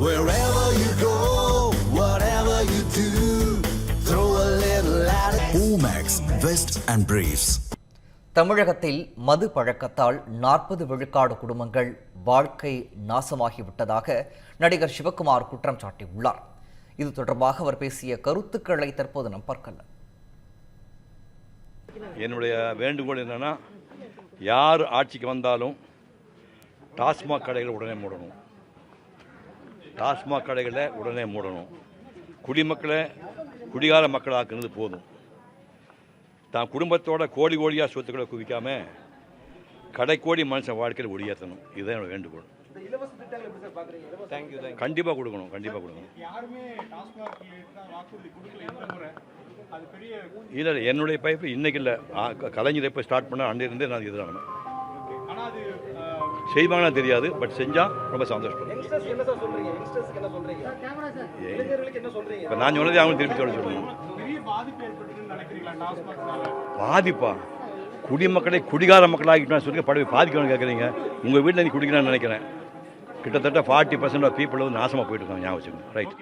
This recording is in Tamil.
Wherever you go, whatever you do, throw a little at it. Omax, Vest and Briefs. தமிழகத்தில் மது பழக்கத்தால் 40 விழுக்காடு குடும்பங்கள் வாழ்க்கை நாசமாகிவிட்டதாக நடிகர் சிவகுமார் குற்றம் சாட்டியுள்ளார். இது தொடர்பாக அவர் பேசிய கருத்துக்களை தற்போது நாம் பார்க்கலாம். என்னுடைய வேண்டுகோள் என்னன்னா, யார் ஆட்சிக்கு வந்தாலும் டாஸ்மாக் கடைகளை உடனே மூடணும். டாஸ்மாக் கடைகளை உடனே மூடணும். குடிமக்களை குடிகார மக்களாக்குறது போதும். தான் குடும்பத்தோட கோடி கோடியாக சொத்துக்களை குவிக்காம கடைக்கோடி மனுஷன் வாழ்க்கையில் ஒடியேற்றணும். இதுதான் என்னோட வேண்டுகோள். கண்டிப்பாக கொடுக்கணும், கண்டிப்பாக கொடுக்கணும். இல்லை என்னுடைய பைப்பு இன்னைக்கு இல்லை, கலைஞர் எப்போ ஸ்டார்ட் பண்ண அன்றிருந்தே நான் எதிராகணும். செய்வாங்கன்னா தெரியாது, பட் செஞ்சால் ரொம்ப சந்தோஷப்படுறேன். இப்போ நான் சொன்னதே அவங்க திருப்பி சொல்லணும். பாதிப்பா குடிமக்களை குடிகார மக்களாகிட்டு சொல்லி படவை பாதிக்கணும்னு கேட்குறீங்க. உங்கள் வீட்டில் நீ குடிக்கணும்னு நினைக்கிறேன். கிட்டத்தட்ட 40% ஆஃப் பீப்புள் வந்து நாசமாக போயிட்டு இருக்காங்க. ஞாபகம் வச்சுக்கணும். ரைட்.